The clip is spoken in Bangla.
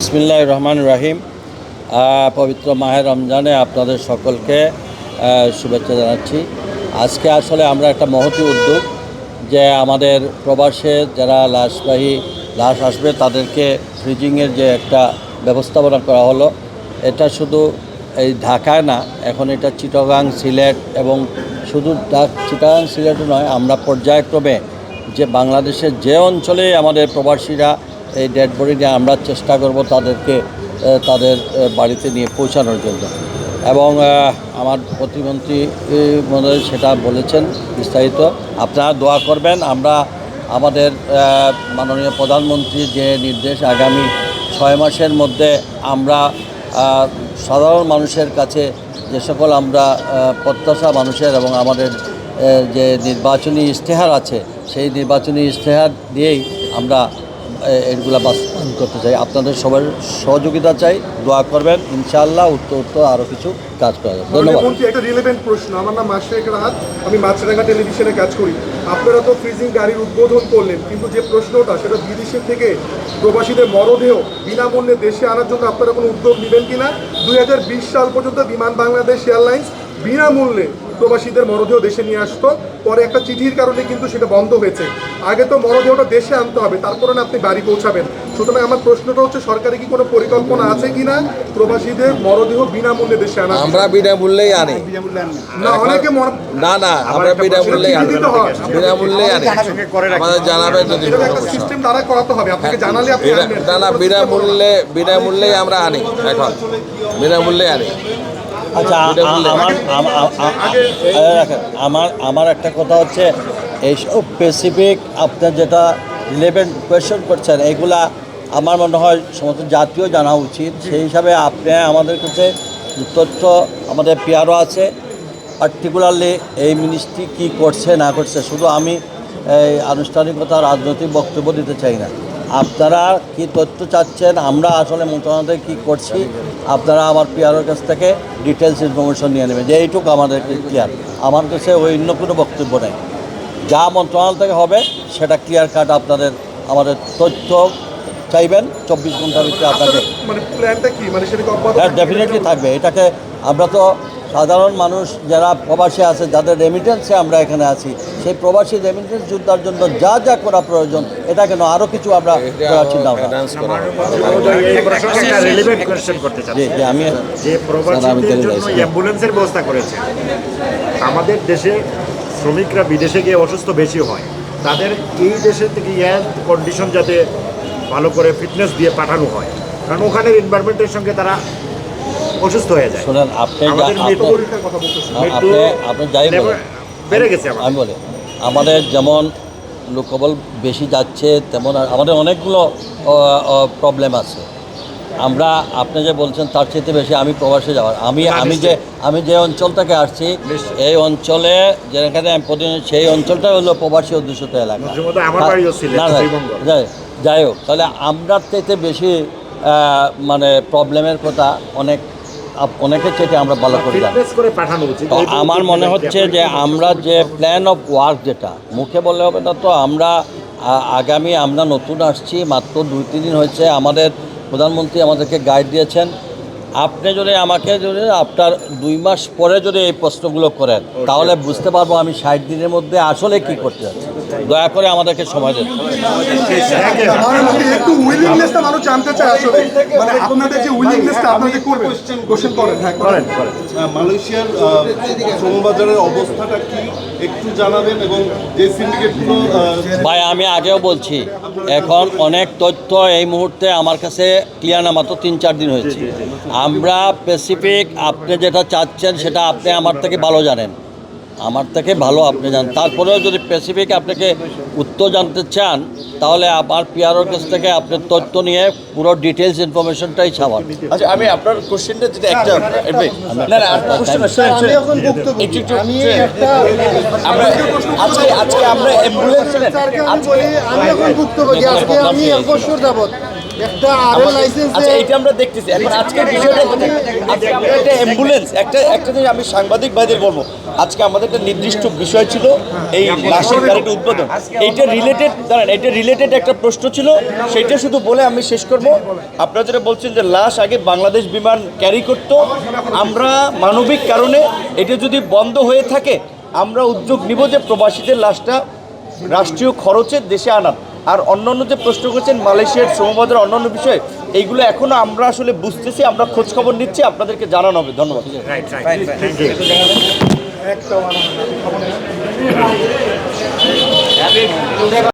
বিসমিল্লাহির রহমানির রহিম। পবিত্র মাহে রমজানে আপনাদের সকলকে শুভেচ্ছা জানাচ্ছি। আজকে আসলে আমরা একটা মহতী উদ্যোগ যে আমাদের প্রবাসে যারা লাশ আসবে তাদেরকে ফ্রিজিংয়ের যে একটা ব্যবস্থাপনা করা হলো, এটা শুধু এই ঢাকায় না, এখন এটা চিটাগাং, সিলেট এবং শুধু চিটাগাং সিলেটও নয়, আমরা পর্যায়ক্রমে যে বাংলাদেশের যে অঞ্চলে আমাদের প্রবাসীরা এই ডেড বডি নিয়ে আমরা চেষ্টা করব তাদেরকে তাদের বাড়িতে নিয়ে পৌঁছানোর জন্য। এবং আমার প্রতিমন্ত্রী মহোদয় সেটা বলেছেন বিস্তারিত। আপনারা দোয়া করবেন। আমরা আমাদের মাননীয় প্রধানমন্ত্রী যে নির্দেশ, আগামী 6 মাসের মধ্যে আমরা সাধারণ মানুষের কাছে যে সকল আমরা প্রত্যাশা মানুষের এবং আমাদের যে নির্বাচনী ইশতেহার আছে, সেই নির্বাচনী ইশতেহার দিয়েই আমরা এগুলা বাস্তবায়ন করতে চাই। আপনাদের সবার সহযোগিতা চাই, দোয়া করবেন। ইনশাআল্লাহ উত্তর আরও কিছু কাজ করা যাবে। ধন্যবাদ। একটা রিলেভেন্ট প্রশ্ন। আমার নাম মাশরাফি রাহাত, আমি মাছরাঙ্গা টেলিভিশনে কাজ করি। আপনারা তো ফ্রিজিং গাড়ির উদ্বোধন করলেন, কিন্তু যে প্রশ্নটা সেটা বিদেশের থেকে প্রবাসীদের মরদেহ বিনামূল্যে দেশে আনার জন্য আপনারা কোনো উদ্যোগ নেবেন কিনা? 2020 সাল পর্যন্ত বিমান বাংলাদেশ এয়ারলাইন্স বিনামূল্যে প্রবাসীদের মরদেহ দেশে নিয়ে আসতো। পরে একটা চিঠির কারণে কিন্তু সেটা বন্ধ হয়েছে। আগে তো মরদেহটা দেশে আনতে হবে, তারপরে আপনি বাড়ি পৌঁছাবেন। সুতরাং আমার প্রশ্নটা হচ্ছে, সরকারের কি কোনো পরিকল্পনা আছে কিনা প্রবাসীদের মরদেহ বিনামূল্যে দেশে আনা? আমরা বিনামূল্যেই আনি না, অনেকে না আমরা বিনামূল্যেই আনি, বিনামূল্যেই আনি। আমাদের জানাবেন যদি একটা সিস্টেম দ্বারা করাতে হবে, আপনাকে জানালে আপনি আনবেন। না বিনামূল্যেই আমরা আনি, এখন বিনামূল্যেই আনি। আচ্ছা, আমার একটা কথা হচ্ছে, এইসব স্পেসিফিক আপনার যেটা রিলেভেন্ট কোয়েশ্চেন করছেন, এইগুলা আমার মনে হয় সমস্ত জাতীয় জানা উচিত। সেই হিসাবে আপনি আমাদের কাছে তথ্য, আমাদের পিআরও আছে, পার্টিকুলারলি এই মিনিস্ট্রি কী করছে না করছে। শুধু আমি এই আনুষ্ঠানিকতা রাজনৈতিক বক্তব্য দিতে চাই না। আপনারা কি তথ্য চাচ্ছেন, আমরা আসলে মন্ত্রণালয়ে কী করছি, আপনারা আমার পিআরওর কাছ থেকে ডিটেলস ইনফরমেশন নিয়ে নেবেন, যে এইটুকু আমাদেরকে ক্লিয়ার। আমার কাছে ওই অন্য কোনো বক্তব্য নেই। যা মন্ত্রণালয় থেকে হবে সেটা ক্লিয়ার কাট আপনাদের আমাদের তথ্য চাইবেন 24 ঘন্টার ভিতরে আপনাকে। হ্যাঁ, ডেফিনেটলি থাকবে। এটাকে আমরা তো সাধারণ মানুষ যারা প্রবাসী আছে, যাদের রেমিটেন্সে আমরা এখানে আছি, সেই প্রবাসী রেমিটেন্স যোদ্ধার জন্য যা যা করা প্রয়োজন, এটা কেন আরও কিছু আমরা চিন্তা ভাবনা। আমি যে প্রবাসীদের জন্য অ্যাম্বুলেন্সের ব্যবস্থা করেছে, আমাদের দেশে শ্রমিকরা বিদেশে গিয়ে অসুস্থ বেশি হয়, তাদের এই দেশের থেকে এয়ার কন্ডিশন যাতে ভালো করে ফিটনেস দিয়ে পাঠানো হয়, কারণ ওখানের এনভায়রনমেন্টের সঙ্গে তারা অসুস্থ হয়ে যায়। শোনেন, আপনি যাই বলেন, বেড়ে গেছে। আমি বলি, আমাদের যেমন লোকবল বেশি যাচ্ছে, তেমন আমাদের অনেকগুলো প্রবলেম আছে। আমরা আপনি যে বলছেন তার চেয়ে বেশি আমি প্রবাসে যাওয়ার, আমি যে অঞ্চল থেকে আসছি, এই অঞ্চলে যেখানে আমি সেই অঞ্চলটা হলো প্রবাসী অধ্যুষিত এলাকা। যাই হোক, তাহলে আমরা থেকে বেশি মানে প্রবলেমের কথা অনেকের চেয়ে আমরা ভালো করে জানি। আমার মনে হচ্ছে যে আমরা যে প্ল্যান অফ ওয়ার্ক, যেটা মুখে বললে হবে না, তো আমরা আমরা নতুন আসছি, মাত্র 2-3 দিন হয়েছে। আমাদের প্রধানমন্ত্রী আমাদেরকে গাইড দিয়েছেন। আপনি যদি আমাকে আপনার 2 মাস পরে যদি এই প্রশ্নগুলো করেন, তাহলে বুঝতে পারবো আমি 60 দিনের মধ্যে আসলে কি করতে যাচ্ছি। দয়া করে আমাদেরকে সময় দেন। একটু উইলিংনেসটা মানুষ জানতে চায় আসলে, মানে আপনাদের যে উইলিংনেসটা আপনাদের করবেন, কোশ্চেন করেন। হ্যাঁ, করেন। মালয়েশিয়ার শ্রমবাজারের অবস্থাটা কি একটু জানাবেন, এবং যে সিন্ডিকেটগুলো। ভাই, আমি আগেও বলছি, এখন অনেক তথ্য এই মুহূর্তে আমার কাছে ক্লিয়ার না, মাত্র 3-4 দিন হয়েছে। আমরা স্পেসিফিক আপনি যেটা চাচ্ছেন সেটা আপনি আমার থেকে ভালো জানেন, আপনি জানেন। তারপরেও যদি স্পেসিফিক আপনাকে উত্তর জানতে চান, তাহলে আমার পিআরওর কাছ থেকে আপনার তথ্য নিয়ে পুরো ডিটেলস ইনফরমেশনটাই ছাড়ান। আচ্ছা, আমি আপনার কোশ্চেনটা যেটা একটা আজকে আমরা অ্যাম্বুলেন্স আচ্ছা এইটা আমরা দেখতেছি এখন আজকের বিষয়টা আজকে আমরা একটা অ্যাম্বুলেন্স একটা জিনিস আমি সাংবাদিক ভাইদের বলবো আজকে আমাদের একটা নির্দিষ্ট বিষয় ছিল এই লাশের গাড়িটা উদ্বোধন এইটা রিলেটেড একটা প্রশ্ন ছিল সেইটা শুধু বলে আমি শেষ করব আপনারা যেটা বলছেন যে লাশ আগে বাংলাদেশ বিমান ক্যারি করতো আমরা মানবিক কারণে এটা যদি বন্ধ হয়ে থাকে আমরা উদ্যোগ নিব যে প্রবাসীদের লাশটা রাষ্ট্রীয় খরচে দেশে আনার আর অন্যান্য যে প্রশ্ন করছেন মালয়েশিয়ার শ্রমবাজার অন্যান্য বিষয়ে এইগুলো এখনো আমরা আসলে বুঝতেছি আমরা খোঁজ খবর নিচ্ছি আপনাদেরকে জানানো হবে ধন্যবাদ থ্যাংক ইউ